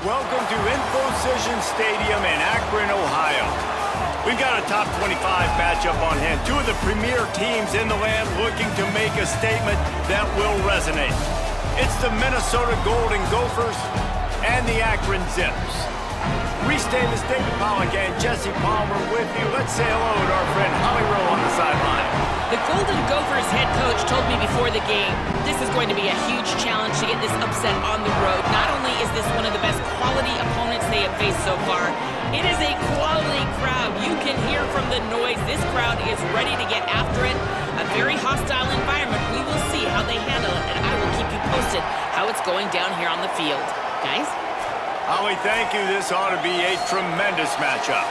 Welcome to Infocision Stadium in Akron, Ohio. We've got a top 25 matchup on hand. Two of the premier teams in the land looking to make a statement that will resonate. It's the Minnesota Golden Gophers and the Akron Zips. Reese Davis, David Pollack, and Jesse Palmer with you. Let's say hello to our friend Holly Rowe on the sideline. The Golden Gophers head coach told me before the game, this is going to be a huge challenge to get this upset on the road. Not only is this one of the best quality opponents they have faced so far, it is a quality crowd. You can hear from the noise. This crowd is ready to get after it. A very hostile environment. We will see how they handle it, and I will keep you posted how it's going down here on the field. Guys? Holly, thank you. This ought to be a tremendous matchup.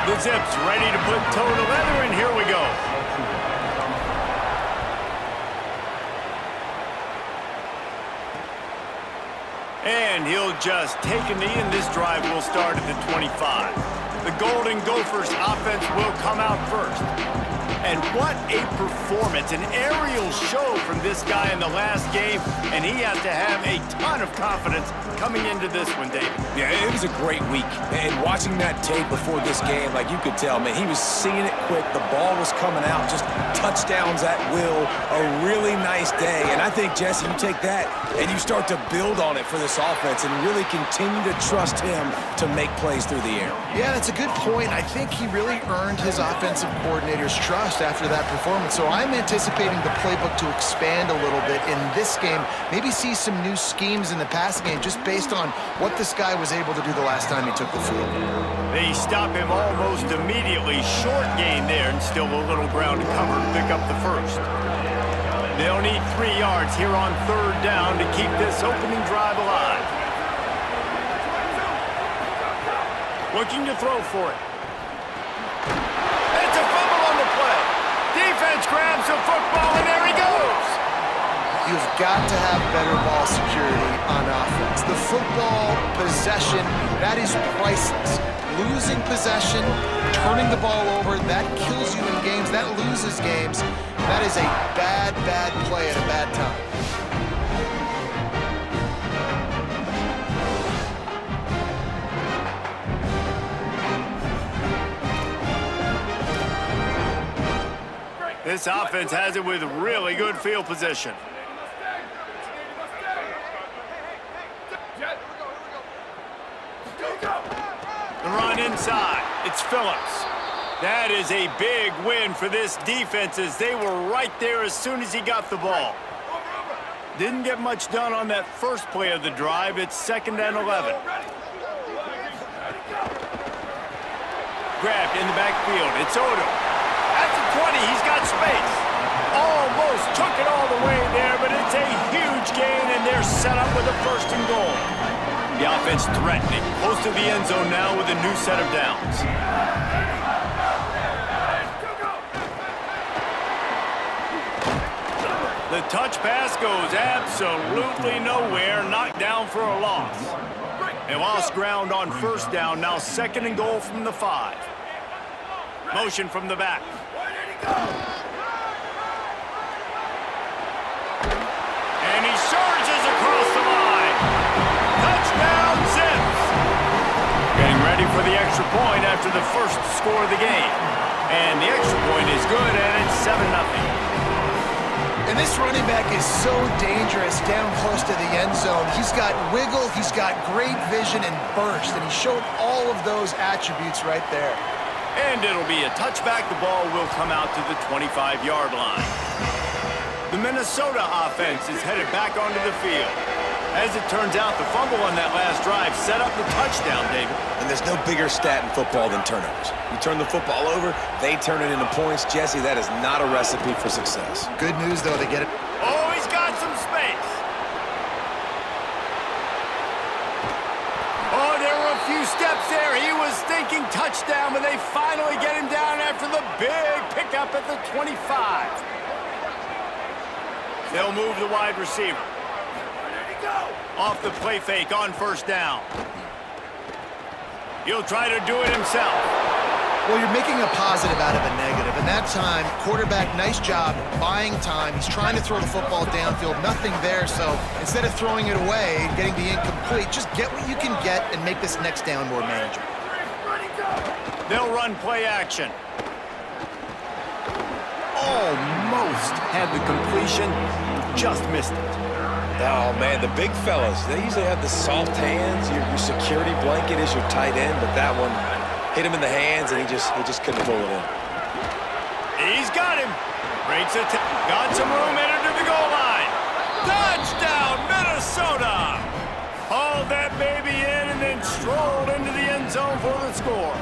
The Zips ready to put toe to leather, and here we go. And he'll just take a knee, and this drive will start at the 25. The Golden Gophers offense will come out first. And what a performance, an aerial show from this guy in the last game, and he has to have a ton of confidence coming into this one, David. Yeah, it was a great week. And watching that tape before this game, like you could tell, man, he was seeing it quick. The ball was coming out, just touchdowns at will. A really nice day. And I think, Jesse, you take that and you start to build on it for this offense and really continue to trust him to make plays through the air. Yeah, that's a good point. I think he really earned his offensive coordinator's trust after that performance. So I'm anticipating the playbook to expand a little bit in this game. Maybe see some new schemes in the passing game just based on what this guy was able to do the last time he took the field. They stop him almost immediately. Short gain there, and still a little ground to cover to pick up the first. They'll need 3 yards here on third down to keep this opening drive alive. Looking to throw for it. It's a fumble on the play. Defense grabs the football, and there he goes. You've got to have better ball security on offense. The football possession, that is priceless. Losing possession, turning the ball over, that kills you in games, that loses games. That is a bad, bad play at a bad time. This offense has it with really good field position. The run inside. It's Phillips. That is a big win for this defense as they were right there as soon as he got the ball. Didn't get much done on that first play of the drive. It's 2nd and 11. Grabbed in the backfield. It's Odom. At the 20, he's got space. Almost took it all the way there, but it's a huge gain, and they're set up with a 1st and goal. The offense threatening, close to the end zone now with a new set of downs. The touch pass goes absolutely nowhere, knocked down for a loss. They lost ground on 1st down, now 2nd and goal from the 5. Motion from the back. And he surges across the line. Touchdown, Zips. Getting ready for the extra point after the first score of the game. And the extra point is good, and it's 7-0. And this running back is so dangerous down close to the end zone. He's got wiggle, he's got great vision and burst, and he showed all of those attributes right there. And it'll be a touchback. The ball will come out to the 25-yard line. The Minnesota offense is headed back onto the field. As it turns out, the fumble on that last drive set up the touchdown, David. And there's no bigger stat in football than turnovers. You turn the football over, they turn it into points. Jesse, that is not a recipe for success. Good news, though, they get it. Oh, he's got some space. Oh, there were a few steps there. He was thinking touchdown, but they finally get him down after the big pickup at the 25. They'll move the wide receiver. Off the play fake on 1st down. He'll try to do it himself. Well, you're making a positive out of a negative, and And that time, quarterback, nice job buying time. He's trying to throw the football downfield, nothing there. So instead of throwing it away and getting the incomplete, just get what you can get and make this next down more manageable. They'll run play action. Almost had the completion, just missed it. Oh, man, the big fellas, they usually have the soft hands. Your security blanket is your tight end, but that one hit him in the hands, and he just couldn't pull it in. He's got him. Breaks it. Got some room, entered to the goal line. Touchdown, Minnesota! Hauled that baby in and then strolled into the end zone for the score.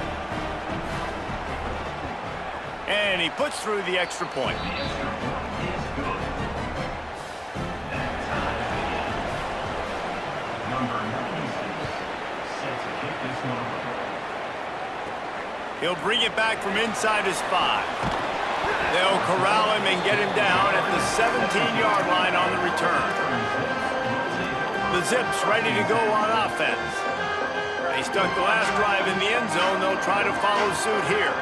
And he puts through the extra point. He'll bring it back from inside his 5. They'll corral him and get him down at the 17-yard line on the return. The Zips ready to go on offense. They stuck the last drive in the end zone. They'll try to follow suit here.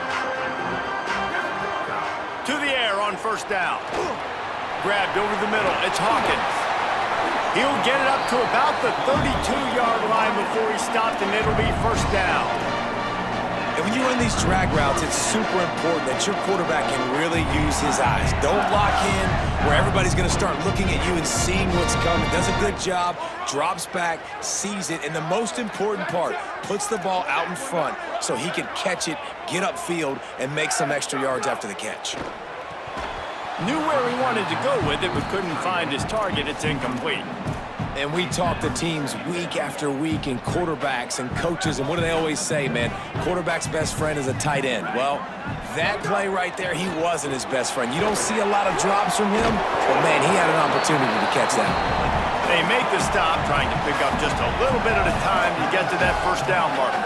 To the air on first down. Grabbed over the middle. It's Hawkins. He'll get it up to about the 32-yard line before he stopped, and it'll be first down. And when you run these drag routes, it's super important that your quarterback can really use his eyes. Don't lock in where everybody's going to start looking at you and seeing what's coming. Does a good job, drops back, sees it, and the most important part, puts the ball out in front so he can catch it, get upfield, and make some extra yards after the catch. Knew where he wanted to go with it, but couldn't find his target. It's incomplete. And we talk to teams week after week and quarterbacks and coaches, and what do they always say, man? Quarterback's best friend is a tight end. Well, that play right there, he wasn't his best friend. You don't see a lot of drops from him, but, man, he had an opportunity to catch that. They make the stop, trying to pick up just a little bit at a time to get to that first down marker.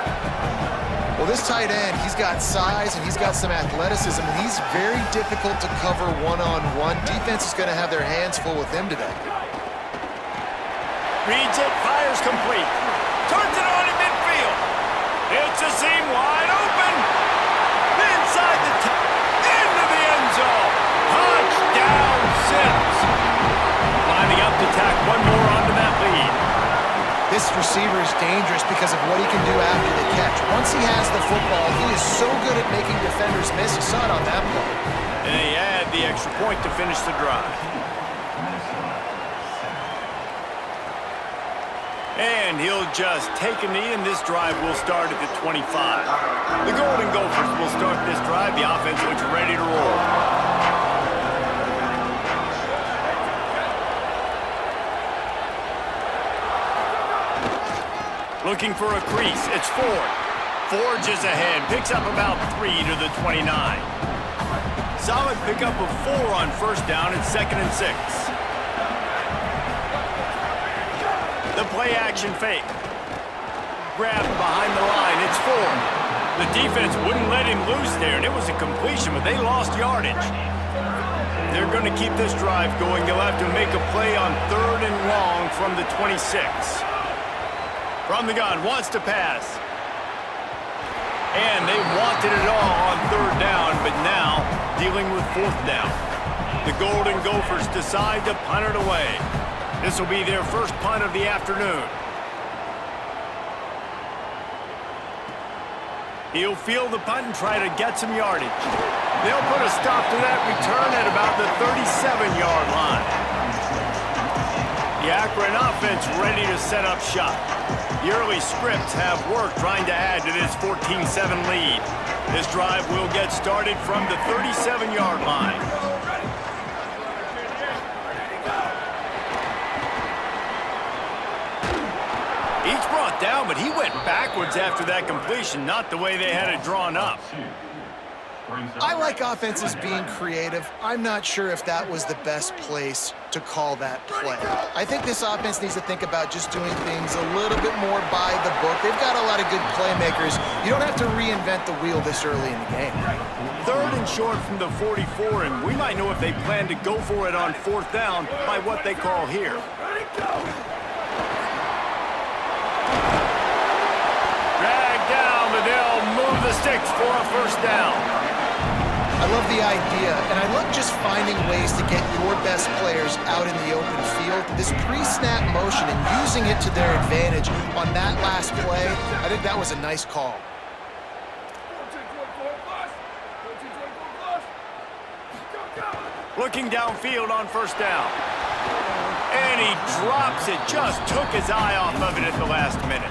Well, this tight end, he's got size and he's got some athleticism, and he's very difficult to cover one-on-one. Defense is going to have their hands full with him today. Reads it, fires complete. Turns it on in midfield. It's a seam wide open. Inside the into the end zone. Touchdown, Zips. Lining up to tack one more onto that lead. This receiver is dangerous because of what he can do after the catch. Once he has the football, he is so good at making defenders miss. You saw it on that play. And they add the extra point to finish the drive. And he'll just take a knee, and this drive will start at the 25. The Golden Gophers will start this drive. The offense looks ready to roll. Looking for a crease. It's Ford. Forges ahead. Picks up about 3 to the 29. Solid pickup of 4 on first down and 2nd and 6. The play-action fake. Grabbed behind the line. It's Ford. The defense wouldn't let him loose there, and it was a completion, but they lost yardage. They're going to keep this drive going. They'll have to make a play on 3rd and long from the 26. From the gun, wants to pass. And they wanted it all on 3rd down, but now dealing with 4th down. The Golden Gophers decide to punt it away. This will be their first punt of the afternoon. He'll field the punt and try to get some yardage. They'll put a stop to that return at about the 37-yard line. The Akron offense ready to set up shop. The early scripts have worked trying to add to this 14-7 lead. This drive will get started from the 37-yard line. Each brought down, but he went backwards after that completion, not the way they had it drawn up. I like offenses being creative. I'm not sure if that was the best place to call that play. I think this offense needs to think about just doing things a little bit more by the book. They've got a lot of good playmakers. You don't have to reinvent the wheel this early in the game. 3rd and short from the 44, and we might know if they plan to go for it on 4th down by what they call here. Drag down, but they'll move the sticks for a first down. I love the idea, and I love just finding ways to get your best players out in the open field. This pre-snap motion and using it to their advantage on that last play, I think that was a nice call. Looking downfield on first down. And he drops it. Just took his eye off of it at the last minute.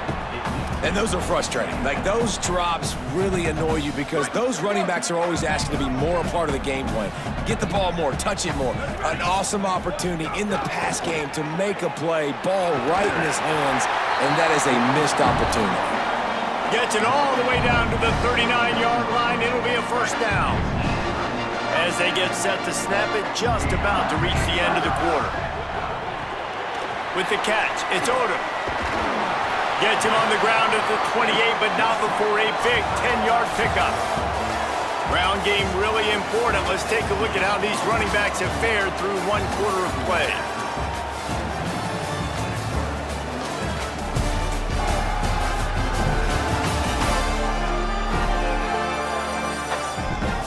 And those are frustrating. Like, those drops really annoy you because those running backs are always asking to be more a part of the game plan. Get the ball more, touch it more. An awesome opportunity in the pass game to make a play, ball right in his hands, and that is a missed opportunity. Gets it all the way down to the 39-yard line. It'll be a first down. As they get set to snap it, just about to reach the end of the quarter. With the catch, it's Odom. Gets him on the ground at the 28, but not before a big 10-yard pickup. Ground game really important. Let's take a look at how these running backs have fared through one quarter of play.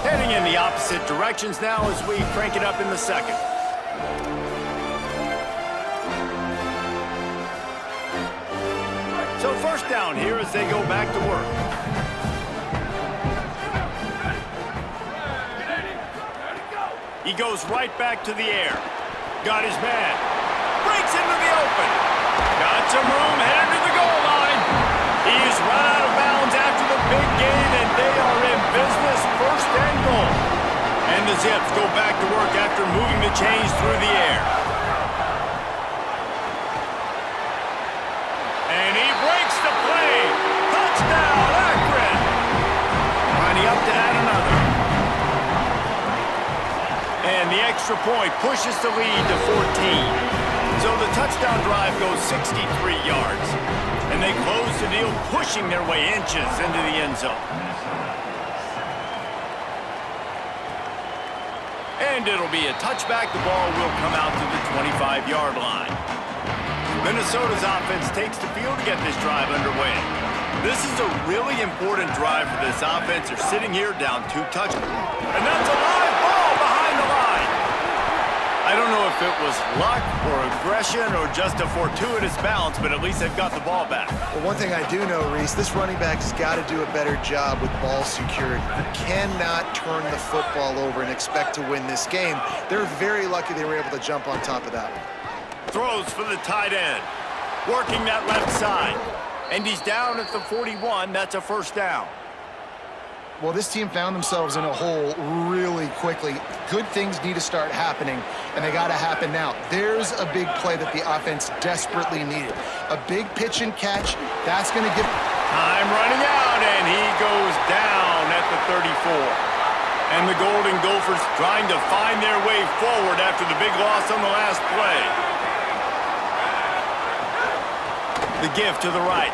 Heading in the opposite directions now as we crank it up in the second. So first down here as they go back to work. He goes right back to the air. Got his man. Breaks into the open. Got some room headed to the goal line. He's run out of bounds after the big gain, and they are in business, first and goal. And the Zips go back to work after moving the chains through the air. And he breaks the play. Touchdown, Akron. Lining up to add another. And the extra point pushes the lead to 14. So the touchdown drive goes 63 yards. And they close the deal, pushing their way inches into the end zone. And it'll be a touchback. The ball will come out to the 25-yard line. Minnesota's offense takes the field to get this drive underway. This is a really important drive for this offense. They're sitting here down 2 touchdowns. And that's a live ball behind the line. I don't know if it was luck or aggression or just a fortuitous bounce, but at least they've got the ball back. Well, one thing I do know, Reese, this running back has got to do a better job with ball security. You cannot turn the football over and expect to win this game. They're very lucky they were able to jump on top of that one. Throws for the tight end. Working that left side. And he's down at the 41. That's a first down. Well, this team found themselves in a hole really quickly. Good things need to start happening, and they got to happen now. There's a big play that the offense desperately needed. A big pitch and catch, that's going to give... Time running out, and he goes down at the 34. And the Golden Gophers trying to find their way forward after the big loss on the last play. The give to the right.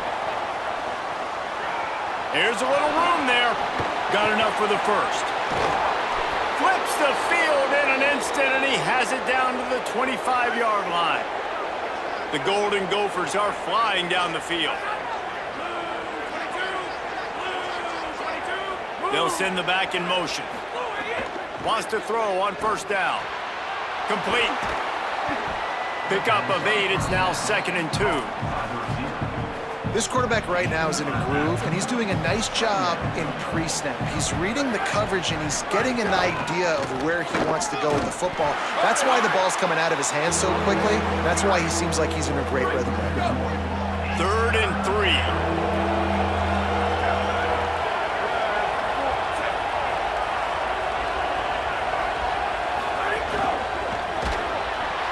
Here's a little room there. Got enough for the first. Flips the field in an instant, and he has it down to the 25-yard line. The Golden Gophers are flying down the field. They'll send the back in motion. Wants to throw on first down. Complete. Pickup of 8. It's now 2nd and 2. This quarterback right now is in a groove, and he's doing a nice job in pre-snap. He's reading the coverage, and he's getting an idea of where he wants to go with the football. That's why the ball's coming out of his hands so quickly. That's why he seems like he's in a great rhythm right now. 3rd and 3.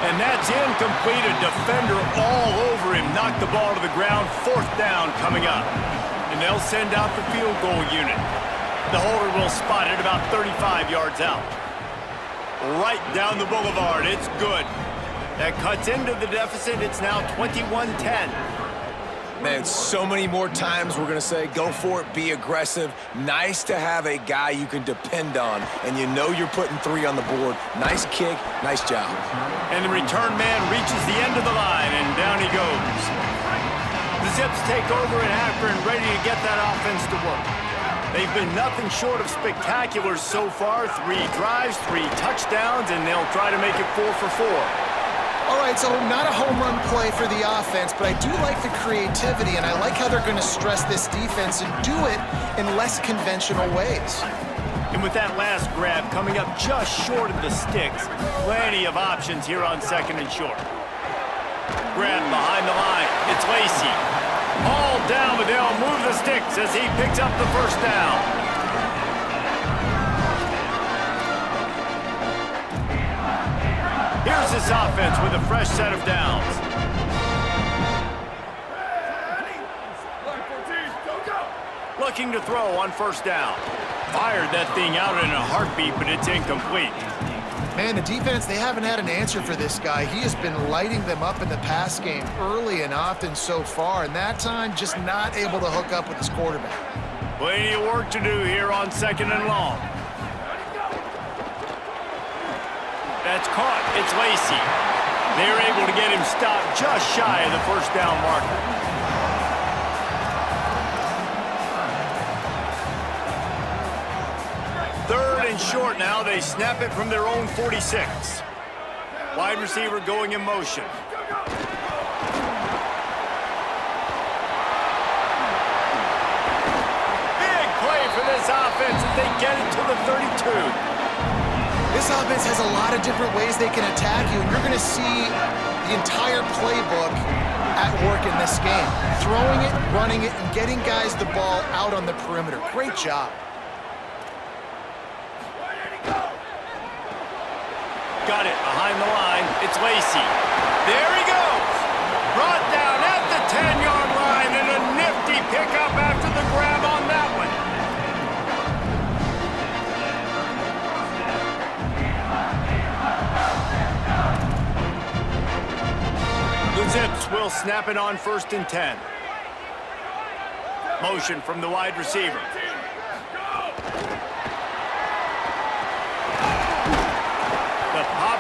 And that's incomplete. A defender all over him. Knocked the ball to the ground. 4th down coming up. And they'll send out the field goal unit. The holder will spot it about 35 yards out. Right down the boulevard. It's good. That cuts into the deficit. It's now 21-10. Man, so many more times we're going to say, go for it, be aggressive. Nice to have a guy you can depend on, and you know you're putting 3 on the board. Nice kick, nice job. And the return man reaches the end of the line, and down he goes. The Zips take over in Akron, ready to get that offense to work. They've been nothing short of spectacular so far. 3 drives, 3 touchdowns, and they'll try to make it 4 for 4. All right, so not a home run play for the offense, but I do like the creativity, and I like how they're going to stress this defense and do it in less conventional ways. And with that last grab coming up just short of the sticks, plenty of options here on 2nd and short. Grab behind the line. It's Lacy. All down, but they'll move the sticks as he picks up the first down. Here's this offense with a fresh set of downs. Looking to throw on 1st down. Fired that thing out in a heartbeat, but it's incomplete. Man, the defense, they haven't had an answer for this guy. He has been lighting them up in the pass game early and often so far, and that time just not able to hook up with his quarterback. Plenty of work to do here on 2nd and long. That's caught. It's Lacy. They're able to get him stopped just shy of the 1st down marker. 3rd and short now. They snap it from their own 46. Wide receiver going in motion. Big play for this offense as they get it to the 32. This offense has a lot of different ways they can attack you, and you're going to see the entire playbook at work in this game. Throwing it, running it, and getting guys the ball out on the perimeter. Great job. Got it behind the line. It's Lacy. There he goes. Brought down at the 10-yard line, and a nifty pickup after the grab on that one. The Zips will snap it on 1st and 10. Motion from the wide receiver.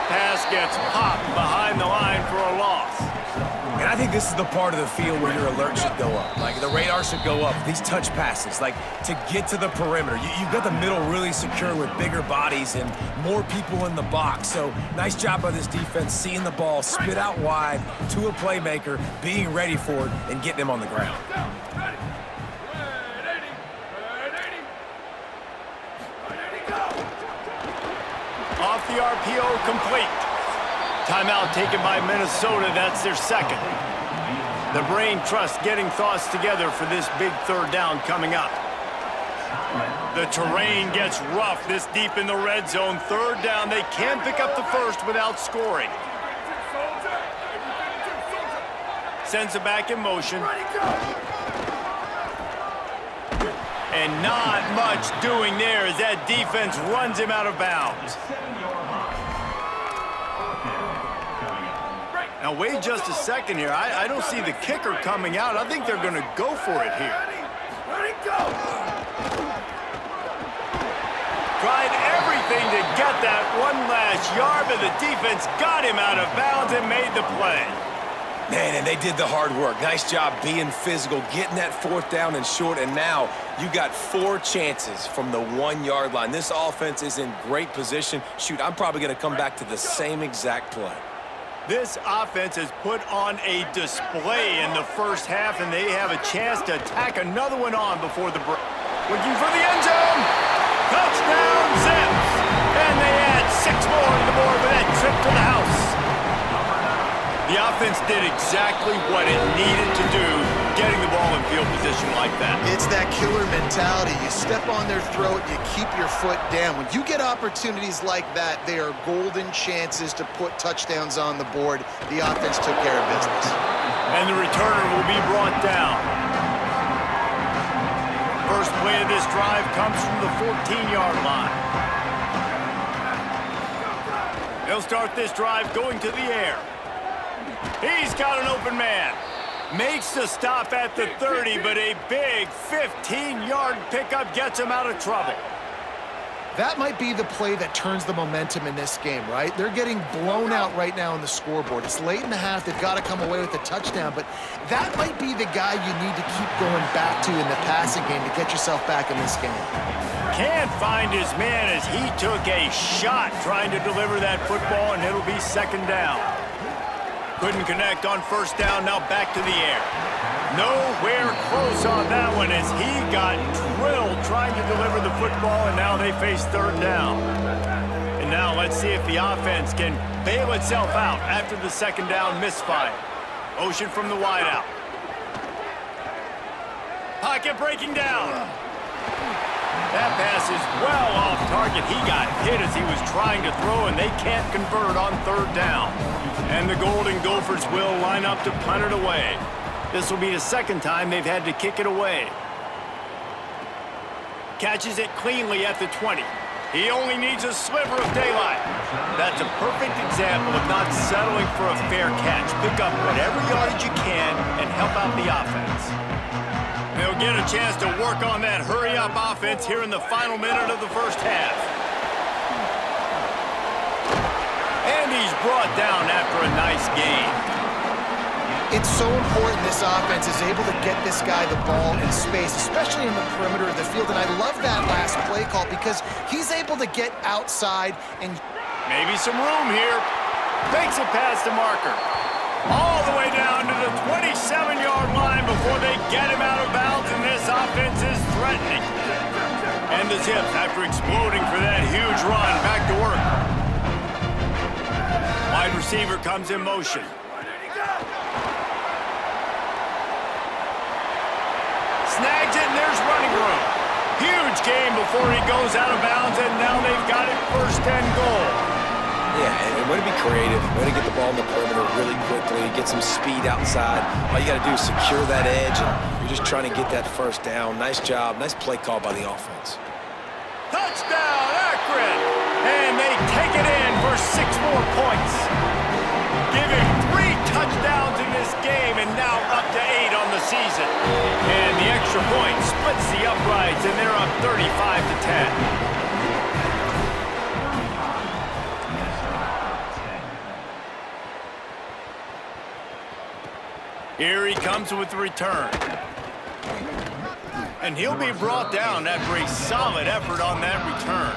Pass gets popped behind the line for a loss. And I think this is the part of the field where your alert should go up. Like, the radar should go up. These touch passes, like, to get to the perimeter. You've got the middle really secure with bigger bodies and more people in the box. So, nice job by this defense, seeing the ball spit out wide to a playmaker, being ready for it, and getting him on the ground. Off the RPO, complete. Timeout taken by Minnesota. That's their 2nd. The Brain Trust getting thoughts together for this big 3rd down coming up. The terrain gets rough this deep in the red zone. 3rd down. They can't pick up the first without scoring. Sends it back in motion. And not much doing there as that defense runs him out of bounds. Now, wait just a second here. I don't see the kicker coming out. I think they're going to go for it here. Tried everything to get that one last yard, but the defense got him out of bounds and made the play. Man, and they did the hard work. Nice job being physical, getting that 4th down and short, and now you got 4 chances from the 1-yard line. This offense is in great position. Shoot, I'm probably going to come back to the same exact play. This offense has put on a display in the first half, and they have a chance to tack another one on before the break. Looking for the end zone. Touchdown, Zips. And they add 6 more to the board with that trip to the house. The offense did exactly what it needed to do, getting the ball in field position like that. It's that killer mentality. You step on their throat, you keep your foot down. When you get opportunities like that, they are golden chances to put touchdowns on the board. The offense took care of business. And the returner will be brought down. First play of this drive comes from the 14-yard line. They'll start this drive going to the air. He's got an open man. Makes the stop at the 30, but a big 15-yard pickup gets him out of trouble. That might be the play that turns the momentum in this game, right? They're getting blown out right now on the scoreboard. It's late in the half. They've got to come away with a touchdown, but that might be the guy you need to keep going back to in the passing game to get yourself back in this game. Can't find his man as he took a shot trying to deliver that football, and it'll be second down. Couldn't connect on first down, now back to the air. Nowhere close on that one as he got drilled trying to deliver the football, and now they face third down. And now let's see if the offense can bail itself out after the second down misfire. Motion from the wideout. Pocket breaking down. That pass is well off target. He got hit as he was trying to throw, and they can't convert on third down. And the Golden Gophers will line up to punt it away. This will be the second time they've had to kick it away. Catches it cleanly at the 20. He only needs a sliver of daylight. That's a perfect example of not settling for a fair catch. Pick up whatever yardage you can and help out the offense. They'll get a chance to work on that hurry-up offense here in the final minute of the first half. And he's brought down after a nice gain. It's so important this offense is able to get this guy the ball in space, especially in the perimeter of the field. And I love that last play call because he's able to get outside and... Maybe some room here. Fakes it past the marker. All the way down to the 27-yard line before they get him out of bounds, and this offense is threatening. And the Zips, after exploding for that huge run, back to work. Wide receiver comes in motion. Snags it, and there's running room. Huge game before he goes out of bounds, and now they've got it first and goal. Yeah, and way to be creative, way to get the ball in the perimeter really quickly, get some speed outside. All you got to do is secure that edge, and you're just trying to get that first down. Nice job, nice play call by the offense. Touchdown, Akron! And they take it in for 6 more points. Give him 3 touchdowns in this game, and now up to 8 on the season. And the extra point splits the uprights, and they're up 35-10. Here he comes with the return. And he'll be brought down after a solid effort on that return.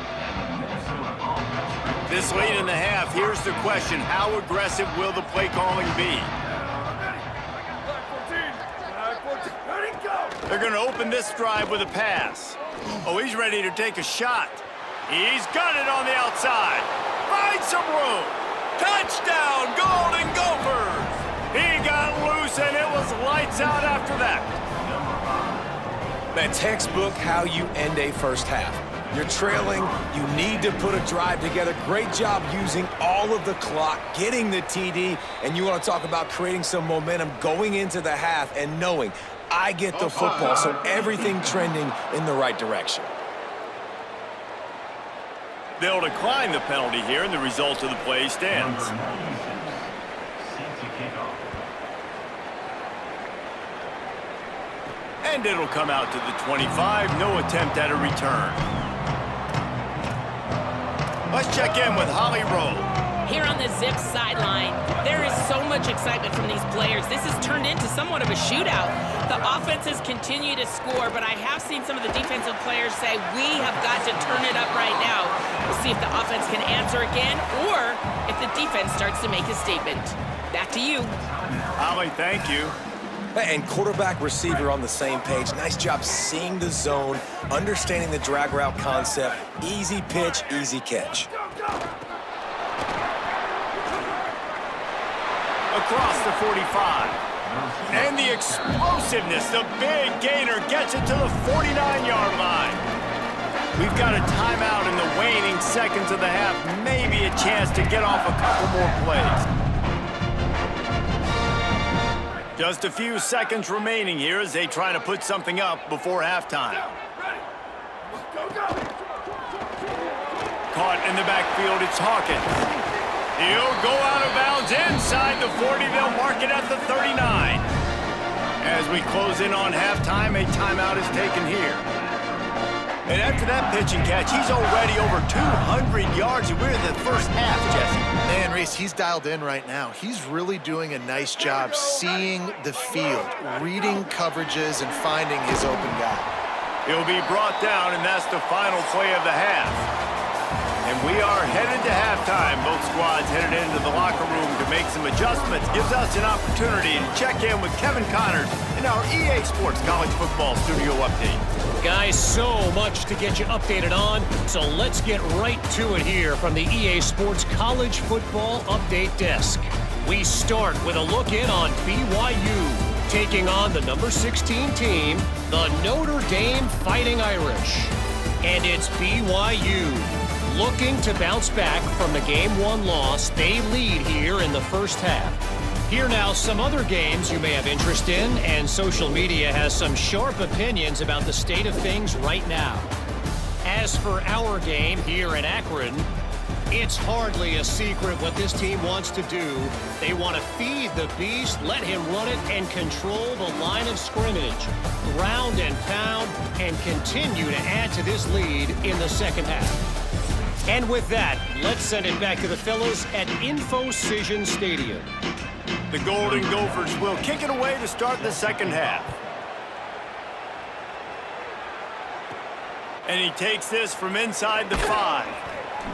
This late in the half, here's the question. How aggressive will the play calling be? They're going to open this drive with a pass. Oh, he's ready to take a shot. He's got it on the outside. Finds some room. Touchdown, Golden Gophers! He got loose, and it was lights out after that. Man, textbook how you end a first half. You're trailing, you need to put a drive together. Great job using all of the clock, getting the TD, and you want to talk about creating some momentum going into the half and knowing I get the football, so everything trending in the right direction. They'll decline the penalty here, and the result of the play stands. And it'll come out to the 25. No attempt at a return. Let's check in with Holly Rowe. Here on the Zips sideline, there is so much excitement from these players. This has turned into somewhat of a shootout. The offenses continue to score, but I have seen some of the defensive players say, we have got to turn it up right now. We'll see if the offense can answer again or if the defense starts to make a statement. Back to you. Holly, thank you. And quarterback receiver on the same page. Nice job seeing the zone, understanding the drag route concept. Easy pitch, easy catch. Across the 45. And the explosiveness, the big gainer gets it to the 49-yard line. We've got a timeout in the waning seconds of the half. Maybe a chance to get off a couple more plays. Just a few seconds remaining here as they try to put something up before halftime. Caught in the backfield, it's Hawkins. He'll go out of bounds inside the 40. They'll mark it at the 39. As we close in on halftime, a timeout is taken here. And after that pitch and catch, he's already over 200 yards, and we're in the first half, Jesse. Man, Reese, he's dialed in right now. He's really doing a nice job seeing the field, reading coverages, and finding his open guy. He'll be brought down, and that's the final play of the half. And we are headed to halftime. Both squads headed into the locker room to make some adjustments. Gives us an opportunity to check in with Kevin Connors in our EA Sports College Football Studio Update. Guys, so much to get you updated on, so let's get right to it here from the EA Sports College Football Update Desk. We start with a look in on BYU, taking on the number 16 team, the Notre Dame Fighting Irish. And it's BYU looking to bounce back from the Game 1 loss. They lead here in the first half. Here now some other games you may have interest in, and social media has some sharp opinions about the state of things right now. As for our game here in Akron, it's hardly a secret what this team wants to do. They want to feed the beast, let him run it, and control the line of scrimmage. Ground and pound, and continue to add to this lead in the second half. And with that, let's send it back to the fellows at InfoCision Stadium. The Golden Gophers will kick it away to start the second half. And he takes this from inside the 5.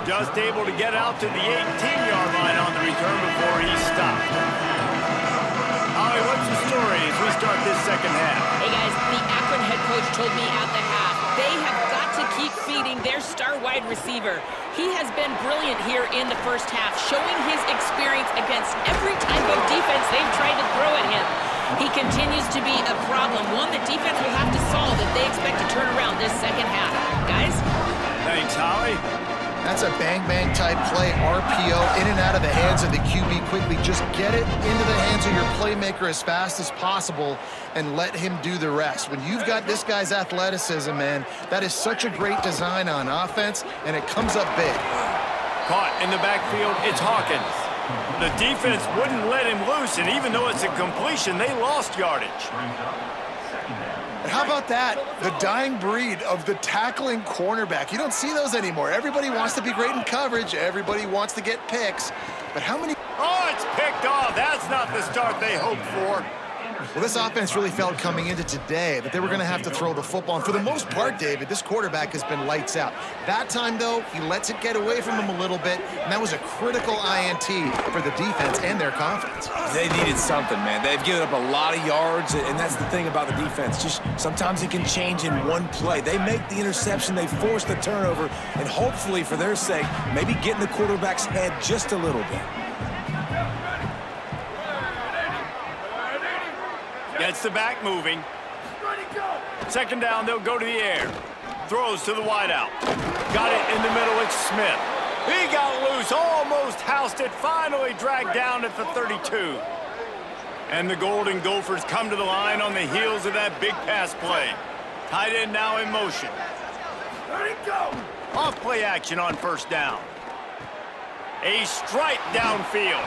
Just able to get out to the 18-yard line on the return before he's stopped. Holly, what's the story as we start this second half? Hey, guys, the Akron head coach told me at the half, they have got to keep feeding their star wide receiver. He has been brilliant here in the first half, showing his experience against every type of defense they've tried to throw at him. He continues to be a problem, one that defense will have to solve if they expect to turn around this second half. Guys? Thanks, Holly. That's a bang-bang type play, RPO, in and out of the hands of the QB quickly. Just get it into the hands of your playmaker as fast as possible and let him do the rest. When you've got this guy's athleticism, man, that is such a great design on offense, and it comes up big. Caught in the backfield, it's Hawkins. The defense wouldn't let him loose, and even though it's a completion, they lost yardage. How about that? The dying breed of the tackling cornerback. You don't see those anymore. Everybody wants to be great in coverage. Everybody wants to get picks. But how many... Oh, it's picked off. That's not the start they hoped for. Well, this offense really felt coming into today that they were going to have to throw the football. And for the most part, David, this quarterback has been lights out. That time, though, he lets it get away from him a little bit, and that was a critical INT for the defense and their confidence. They needed something, man. They've given up a lot of yards, and that's the thing about the defense. Just sometimes it can change in one play. They make the interception, they force the turnover, and hopefully, for their sake, maybe get in the quarterback's head just a little bit. Gets the back moving. Second down, they'll go to the air. Throws to the wideout. Got it in the middle, it's Smith. He got loose, almost housed it, finally dragged down at the 32. And the Golden Gophers come to the line on the heels of that big pass play. Tight end now in motion. Off play action on first down. A strike downfield.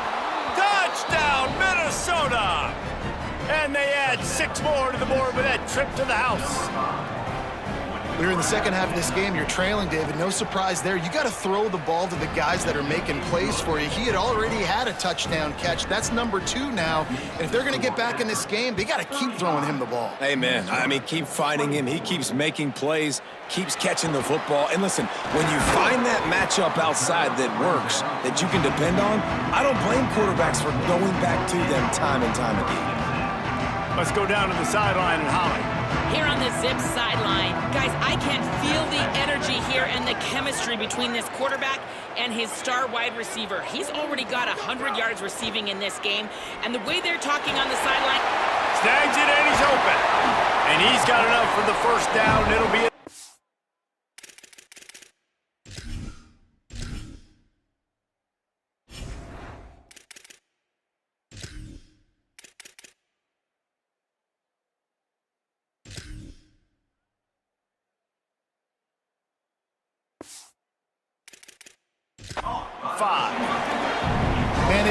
Touchdown, Minnesota! And they add 6 more to the board with that trip to the house. We're in the second half of this game. You're trailing, David. No surprise there. You got to throw the ball to the guys that are making plays for you. He had already had a touchdown catch. That's number 2 now. And if they're going to get back in this game, they got to keep throwing him the ball. Amen. I mean, keep finding him. He keeps making plays, keeps catching the football. And listen, when you find that matchup outside that works, that you can depend on, I don't blame quarterbacks for going back to them time and time again. Let's go down to the sideline and Holly. Here on the Zip sideline, guys, I can feel the energy here and the chemistry between this quarterback and his star wide receiver. He's already got 100 yards receiving in this game, and the way they're talking on the sideline... Snags it and he's open. And he's got enough for the first down. It'll be...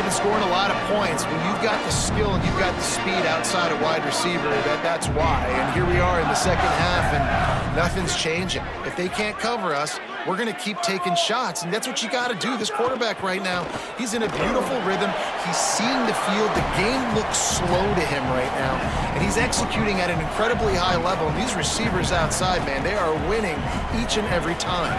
they've been scoring a lot of points. When you've got the skill and you've got the speed outside of wide receiver, that's why. And here we are in the second half, and nothing's changing. If they can't cover us, we're going to keep taking shots, and that's what you got to do. This quarterback right now, he's in a beautiful rhythm. He's seeing the field. The game looks slow to him right now, and he's executing at an incredibly high level. And these receivers outside, man, they are winning each and every time.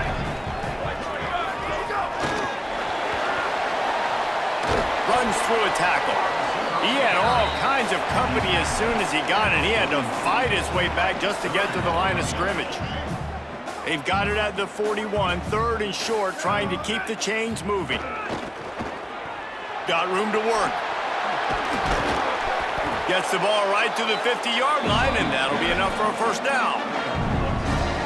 Runs through a tackle. He had all kinds of company as soon as he got it. He had to fight his way back just to get to the line of scrimmage. They've got it at the 41, 3rd and short, trying to keep the chains moving. Got room to work. Gets the ball right to the 50-yard line, and that'll be enough for a first down.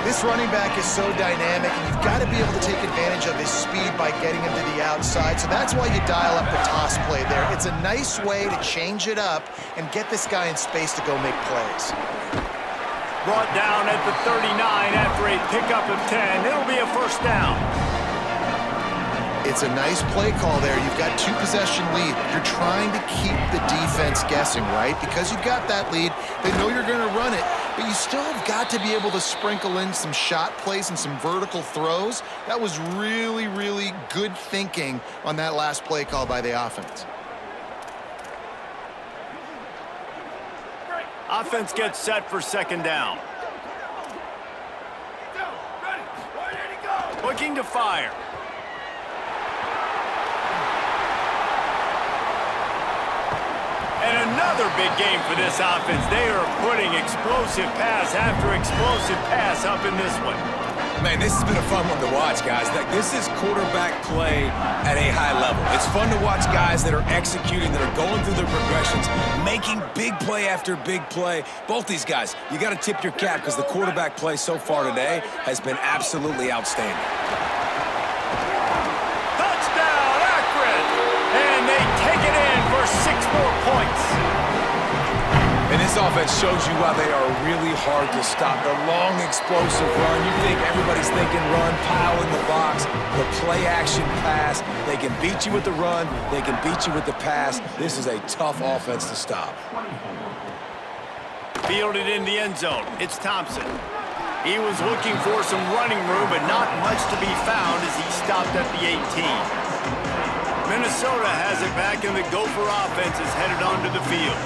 This running back is so dynamic, and you've got to be able to take advantage of his speed by getting him to the outside. So that's why you dial up the toss play there. It's a nice way to change it up and get this guy in space to go make plays. Brought down at the 39 after a pickup of 10. It'll be a first down. It's a nice play call there. You've got 2-possession lead. You're trying to keep the defense guessing, right? Because you've got that lead, they know you're going to run it, but you still have got to be able to sprinkle in some shot plays and some vertical throws. That was really, really good thinking on that last play call by the offense. Offense gets set for second down. Looking to fire. And another big game for this offense. They are putting explosive pass after explosive pass up in this one. Man, this has been a fun one to watch, guys. This is quarterback play at a high level. It's fun to watch guys that are executing, that are going through their progressions, making big play after big play. Both these guys, you got to tip your cap because the quarterback play so far today has been absolutely outstanding. Touchdown, Akron! And they take it in for 6 more points. And this offense shows you why they are really hard to stop. The long, explosive run. You think everybody's thinking run, pile in the box, the play-action pass. They can beat you with the run. They can beat you with the pass. This is a tough offense to stop. Fielded in the end zone. It's Thompson. He was looking for some running room, but not much to be found as he stopped at the 18. Minnesota has it back, and the Gopher offense is headed onto the field.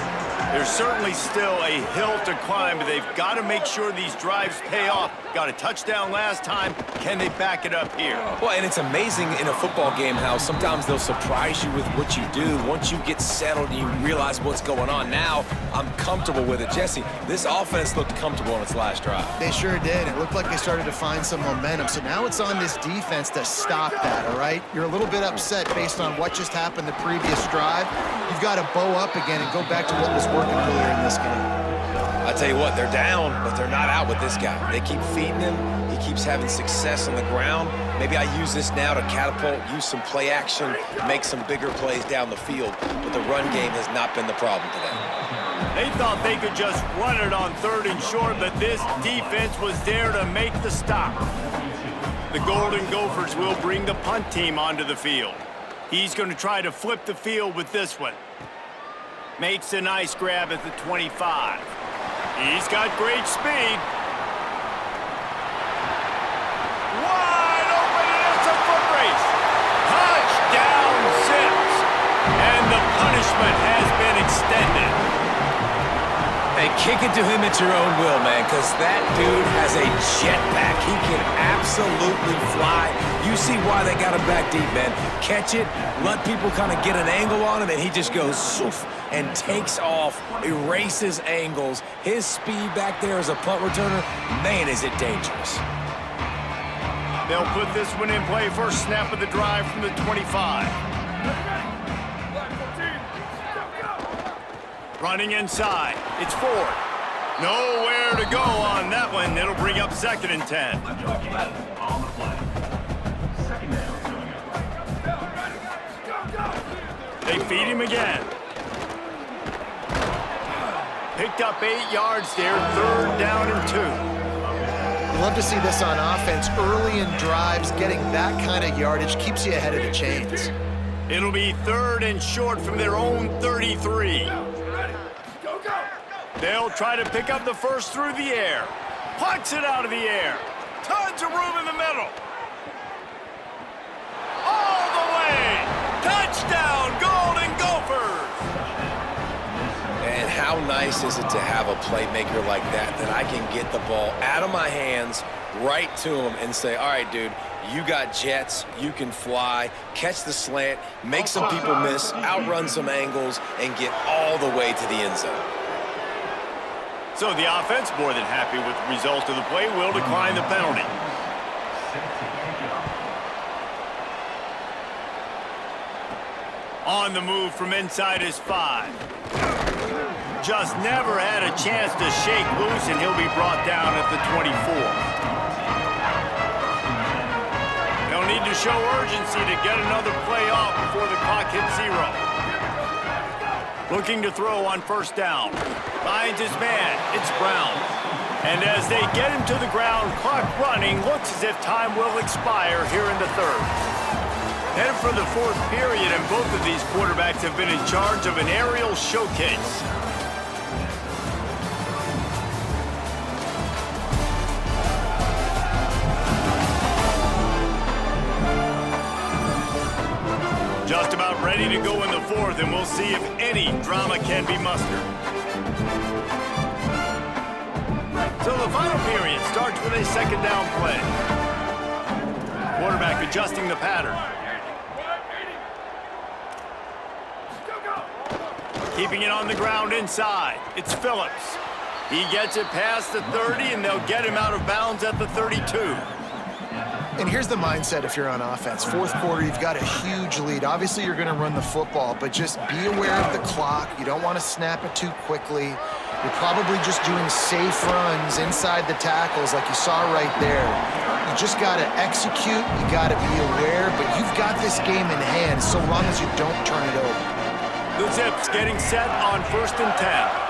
There's certainly still a hill to climb, but they've got to make sure these drives pay off. Got a touchdown last time. Can they back it up here? Well, and it's amazing in a football game how sometimes they'll surprise you with what you do. Once you get settled and you realize what's going on, now I'm comfortable with it. Jesse, this offense looked comfortable on its last drive. They sure did. It looked like they started to find some momentum. So now it's on this defense to stop that, all right? You're a little bit upset based on what just happened the previous drive. You've got to bow up again and go back to what was working earlier in this game. I tell you what, they're down, but they're not out with this guy. They keep feeding him. He keeps having success on the ground. Maybe I use this now to catapult, use some play action, make some bigger plays down the field. But the run game has not been the problem today. They thought they could just run it on 3rd and short, but this defense was there to make the stop. The Golden Gophers will bring the punt team onto the field. He's going to try to flip the field with this one. Makes a nice grab at the 25. He's got great speed. Wide open, and it's a foot race. Touchdown, Zips. And the punishment has been extended. Hey, kick it to him at your own will, man, because that dude has a jetpack. He can absolutely fly. You see why they got him back deep, man. Catch it, let people kind of get an angle on him, and he just goes soof and takes off, erases angles. His speed back there as a punt returner, man, is it dangerous. They'll put this one in play. First snap of the drive from the 25. Running inside. It's Ford. Nowhere to go on that one. It'll bring up 2nd and 10. They feed him again. Picked up 8 yards there. 3rd down and 2. You love to see this on offense. Early in drives, getting that kind of yardage keeps you ahead of the chains. It'll be 3rd and short from their own 33. They'll try to pick up the first through the air. Pucks it out of the air. Tons of room in the middle. All the way. Touchdown, Golden Gophers. And how nice is it to have a playmaker like that I can get the ball out of my hands right to him and say, all right, dude, you got jets, you can fly, catch the slant, make some people miss, outrun some angles, and get all the way to the end zone. So the offense, more than happy with the result of the play, will decline the penalty. On the move from inside his 5. Just never had a chance to shake loose, and he'll be brought down at the 24. They'll need to show urgency to get another play off before the clock hits 0. Looking to throw on 1st down. Finds his man. It's Brown. And as they get him to the ground, clock running, looks as if time will expire here in the 3rd. Headed for the 4th period, and both of these quarterbacks have been in charge of an aerial showcase. Just about ready to go in the 4th, and we'll see if any drama can be mustered. So the final period starts with a 2nd down play. Quarterback adjusting the pattern. Keeping it on the ground inside. It's Phillips. He gets it past the 30, and they'll get him out of bounds at the 32. And here's the mindset if you're on offense. 4th quarter, you've got a huge lead. Obviously, you're going to run the football, but just be aware of the clock. You don't want to snap it too quickly. You're probably just doing safe runs inside the tackles like you saw right there. You just got to execute. You got to be aware, but you've got this game in hand so long as you don't turn it over. The Zips getting set on 1st and 10.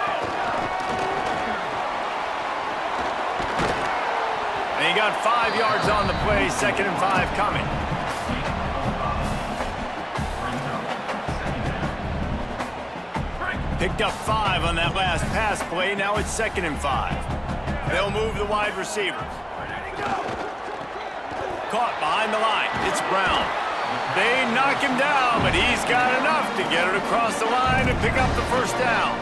And he got 5 yards on the play, 2nd and 5 coming. Picked up 5 on that last pass play. Now it's 2nd and 5. They'll move the wide receiver. Caught behind the line. It's Brown. They knock him down, but he's got enough to get it across the line and pick up the 1st down.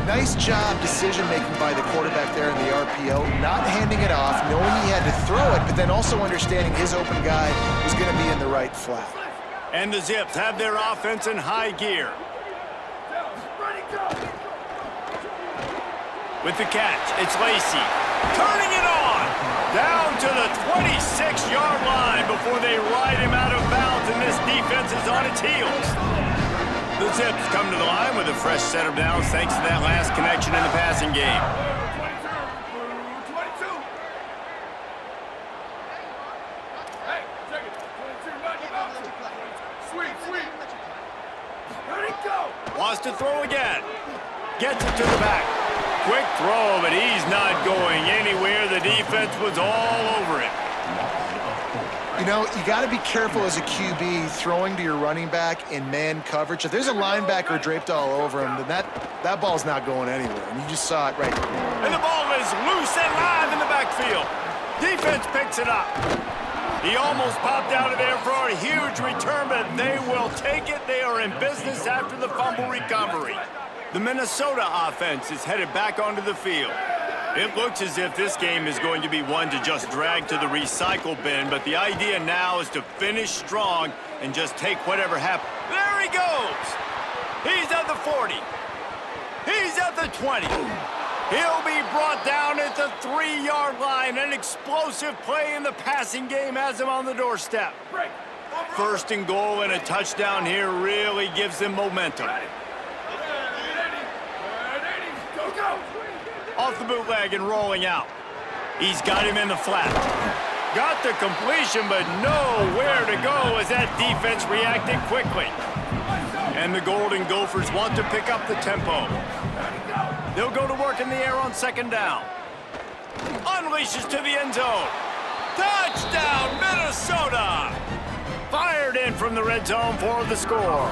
Nice job decision-making by the quarterback there in the RPO, not handing it off, knowing he had to throw it, but then also understanding his open guy was going to be in the right flat. And the Zips have their offense in high gear. With the catch, it's Lacy. Turning it on! Down to the 26-yard line before they ride him out of bounds, and this defense is on its heels. The Zips come to the line with a fresh set of downs thanks to that last connection in the passing game. Wants to throw again. Gets it to the back. Quick throw, but he's not going anywhere. The defense was all over him. You know, you got to be careful as a QB throwing to your running back in man coverage. If there's a linebacker draped all over him, then that ball's not going anywhere. And you just saw it right there. And the ball is loose and live in the backfield. Defense picks it up. He almost popped out of there for a huge return, but they will take it. They are in business after the fumble recovery. The Minnesota offense is headed back onto the field. It looks as if this game is going to be one to just drag to the recycle bin, but the idea now is to finish strong and just take whatever happens. There he goes! He's at the 40. He's at the 20. He'll be brought down at the 3-yard line. An explosive play in the passing game has him on the doorstep. 1st and goal and a touchdown here really gives them momentum. Off the bootleg and rolling out. He's got him in the flat. Got the completion, but nowhere to go as that defense reacted quickly. And the Golden Gophers want to pick up the tempo. They'll go to work in the air on 2nd down. Unleashes to the end zone. Touchdown, Minnesota! Fired in from the red zone for the score.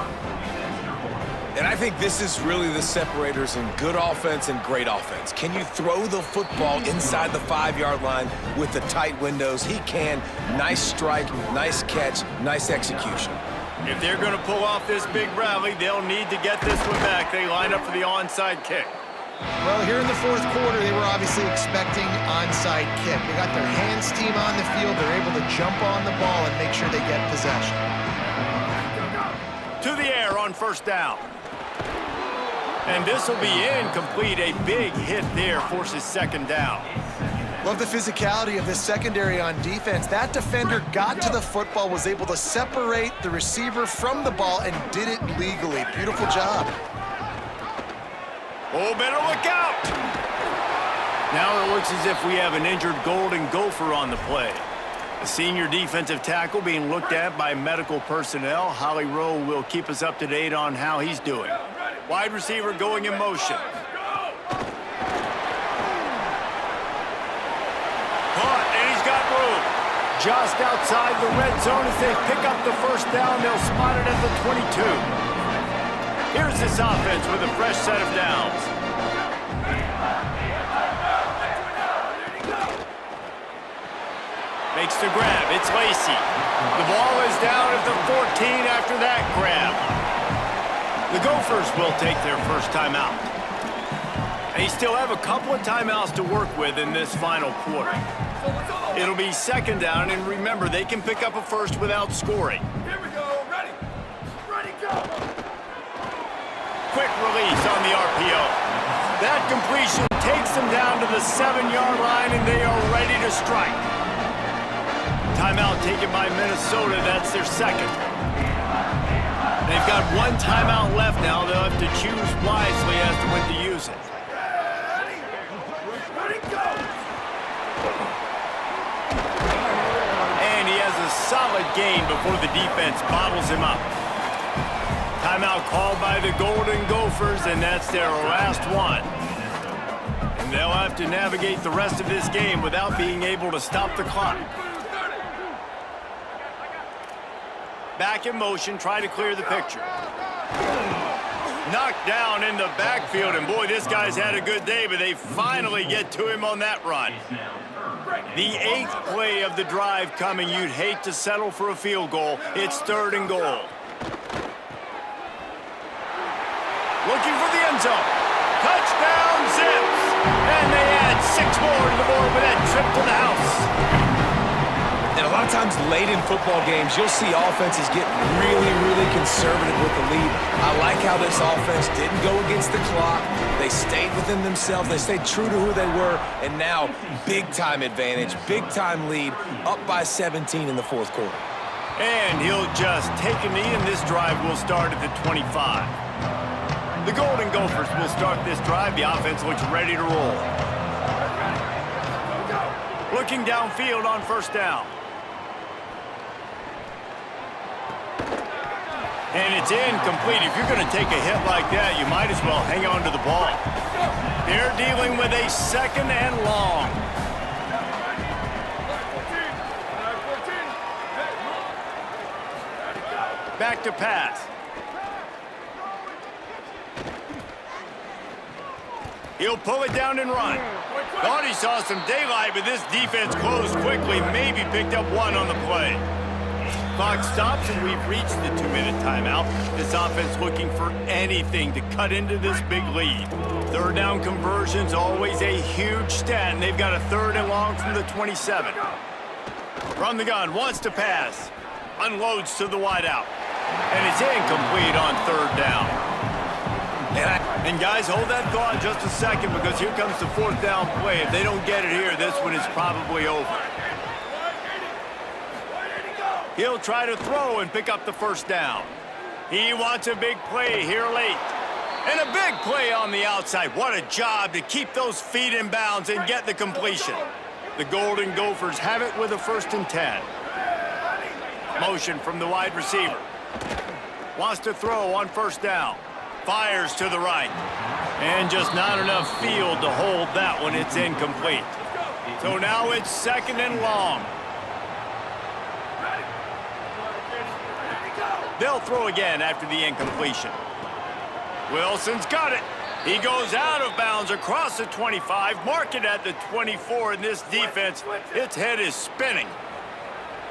And I think this is really the separators in good offense and great offense. Can you throw the football inside the 5-yard line with the tight windows? He can. Nice strike, nice catch, nice execution. If they're going to pull off this big rally, they'll need to get this one back. They line up for the onside kick. Well, here in the fourth quarter, they were obviously expecting onside kick. They got their hands team on the field. They're able to jump on the ball and make sure they get possession. To the air on first down. And this will be incomplete. A big hit there forces second down. Love the physicality of this secondary on defense. That defender got to the football, was able to separate the receiver from the ball, and did it legally. Beautiful job. Oh, better look out! Now it looks as if we have an injured Golden Gopher on the play. A senior defensive tackle being looked at by medical personnel. Holly Rowe will keep us up to date on how he's doing. Wide receiver going in motion. Caught, and he's got room. Just outside the red zone as they pick up the first down. They'll spot it at the 22. Here's this offense with a fresh set of downs. Makes the grab. It's Lacey. The ball is down at the 14 after that grab. The Gophers will take their first timeout. They still have a couple of timeouts to work with in this final quarter. It'll be second down, and remember, they can pick up a first without scoring. Here we go. Ready. Ready, go. Quick release on the RPO. That completion takes them down to the 7-yard line, and they are ready to strike. Timeout taken by Minnesota. That's their second. They've got one timeout left now. They'll have to choose wisely as to when to use it. Ready, go. And he has a solid gain before the defense bottles him up. Timeout called by the Golden Gophers, and that's their last one. And they'll have to navigate the rest of this game without being able to stop the clock. Back in motion, try to clear the picture. Knocked down in the backfield, and boy, this guy's had a good day, but they finally get to him on that run. The 8th play of the drive coming. You'd hate to settle for a field goal. It's 3rd and goal. Looking for the end zone. Touchdown, Zips! And they add 6 more to the board with that trip to the house. And a lot of times late in football games, you'll see offenses get really, really conservative with the lead. I like how this offense didn't go against the clock. They stayed within themselves. They stayed true to who they were. And now, big-time advantage, big-time lead, up by 17 in the fourth quarter. And he'll just take a knee, and this drive will start at the 25. The Golden Gophers will start this drive. The offense looks ready to roll. Looking downfield on first down. And it's incomplete. If you're going to take a hit like that, you might as well hang on to the ball. They're dealing with a 2nd and long. Back to pass. He'll pull it down and run. Thought he saw some daylight, but this defense closed quickly. Maybe picked up one on the play. Clock stops, and we've reached the 2-minute timeout. This offense looking for anything to cut into this big lead. 3rd down conversion's always a huge stat, and they've got a 3rd and long from the 27. From the gun, wants to pass. Unloads to the wideout. And it's incomplete on 3rd down. And guys, hold that thought just a second, because here comes the 4th down play. If they don't get it here, this one is probably over. He'll try to throw and pick up the first down. He wants a big play here late. And a big play on the outside. What a job to keep those feet in bounds and get the completion. The Golden Gophers have it with a 1st and 10. Motion from the wide receiver. Wants to throw on first down. Fires to the right. And just not enough field to hold that one. It's incomplete. So now it's 2nd and long. They'll throw again after the incompletion. Wilson's got it. He goes out of bounds across the 25, mark it at the 24, and this defense, its head is spinning.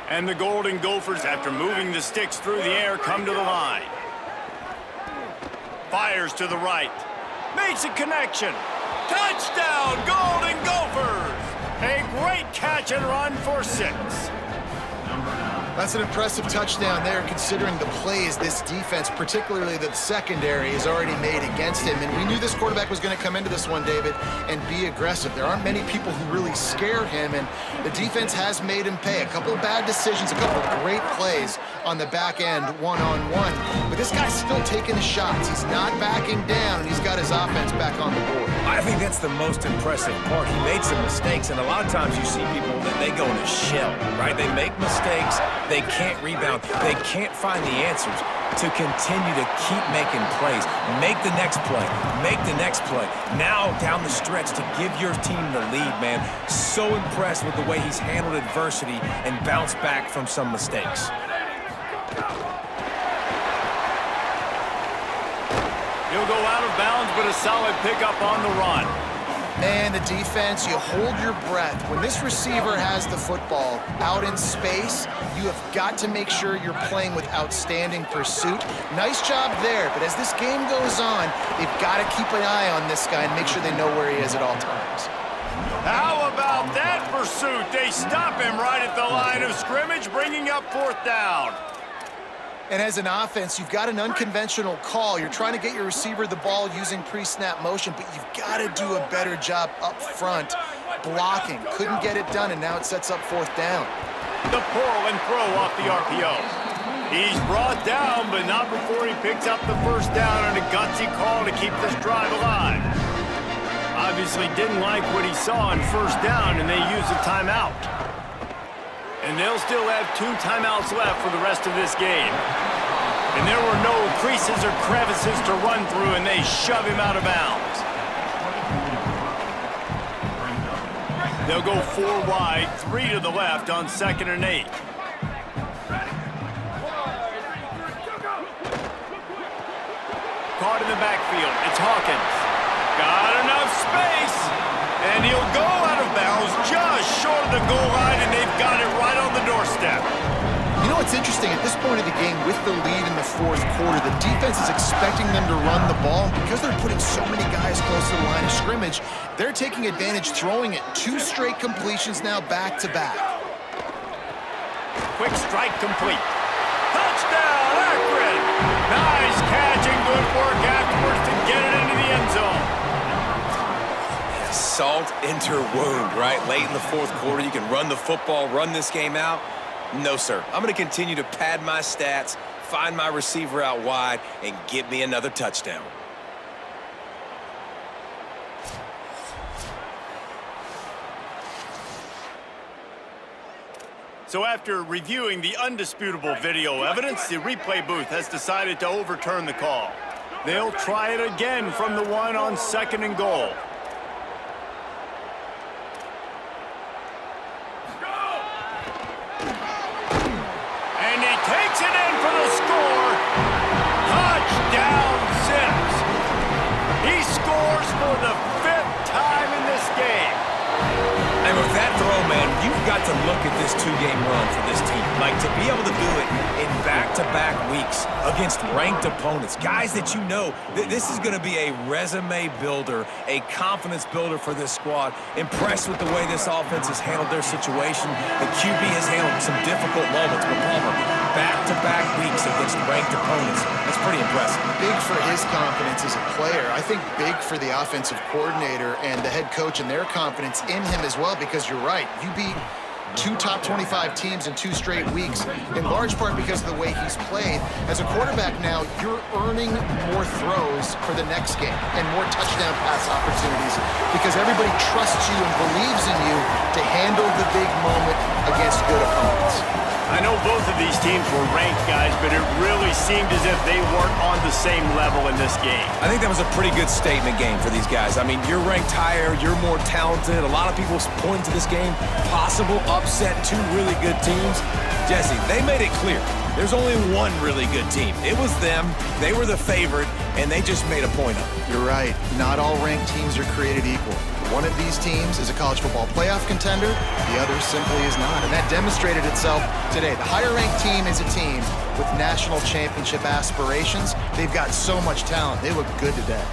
And the Golden Gophers, after moving the sticks through the air, come to the line. Fires to the right. Makes a connection. Touchdown, Golden Gophers! A great catch and run for 6. That's an impressive touchdown there, considering the plays this defense, particularly the secondary, has already made against him. And we knew this quarterback was going to come into this one, David, and be aggressive. There aren't many people who really scare him, and the defense has made him pay. A couple of bad decisions, a couple of great plays on the back end, one-on-one. But this guy's still taking his shots. He's not backing down, and he's got his offense back on the board. I think that's the most impressive part. He made some mistakes, and a lot of times you see people that they go in a shell, right? They make mistakes, they can't rebound, they can't find the answers to continue to keep making plays. Make the next play, make the next play. Now down the stretch to give your team the lead, man. So impressed with the way he's handled adversity and bounced back from some mistakes. He'll go out of bounds, but a solid pickup on the run. Man, the defense, you hold your breath. When this receiver has the football out in space, you have got to make sure you're playing with outstanding pursuit. Nice job there, but as this game goes on, they've got to keep an eye on this guy and make sure they know where he is at all times. How about that pursuit? They stop him right at the line of scrimmage, bringing up 4th down. And as an offense, you've got an unconventional call. You're trying to get your receiver the ball using pre-snap motion, but you've got to do a better job up front blocking. Couldn't get it done, and now it sets up 4th down. The pull and throw off the RPO. He's brought down, but not before he picks up the 1st down on a gutsy call to keep this drive alive. Obviously didn't like what he saw on 1st down, and they used a timeout. And they'll still have 2 timeouts left for the rest of this game. And there were no creases or crevices to run through, and they shove him out of bounds. They'll go 4 wide, 3 to the left on 2nd and 8. Caught in the backfield, it's Hawkins. Got enough space, and he'll go out of bounds just short of the goal line, and they've got it right on the doorstep. You know what's interesting? At this point of the game, with the lead in the 4th quarter, the defense is expecting them to run the ball. And because they're putting so many guys close to the line of scrimmage, they're taking advantage, throwing it. 2 straight completions now back-to-back. Quick strike complete. Touchdown, Akron! Nice catch and good work afterwards to get it into the end zone. Salt into wound, right? Late in the 4th quarter, you can run the football, run this game out. No, sir. I'm going to continue to pad my stats, find my receiver out wide, and get me another touchdown. So after reviewing the undisputable video evidence, the replay booth has decided to overturn the call. They'll try it again from the 1 on 2nd and goal. Takes it in for the score. Touchdown, Sims. He scores for the 5th time in this game. And with that throw, man, you've got to look at this 2-game run for this team. Like, to be able to do it in back-to-back weeks against ranked opponents, guys that you know, this is going to be a resume builder, a confidence builder for this squad. Impressed with the way this offense has handled their situation. The QB has handled some difficult moments, but Palmer, back-to-back weeks against ranked opponents. That's pretty impressive. Big for his confidence as a player. I think big for the offensive coordinator and the head coach and their confidence in him as well, because you're right. You beat 2 top 25 teams in 2 straight weeks, in large part because of the way he's played. As a quarterback now, you're earning more throws for the next game and more touchdown pass opportunities because everybody trusts you and believes in you to handle the big moment against good opponents. I know both of these teams were ranked, guys, but it really seemed as if they weren't on the same level in this game. I think that was a pretty good statement game for these guys. I mean, you're ranked higher, you're more talented. A lot of people point to this game, possible upset, two really good teams. Jesse, they made it clear. There's only one really good team. It was them. They were the favorite, and they just made a point of it. You're right. Not all ranked teams are created equal. One of these teams is a college football playoff contender. The other simply is not. And that demonstrated itself today. The higher-ranked team is a team with national championship aspirations. They've got so much talent. They look good today.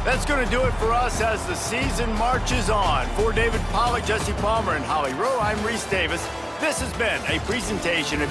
That's going to do it for us as the season marches on. For David Pollack, Jesse Palmer, and Holly Rowe, I'm Reese Davis. This has been a presentation of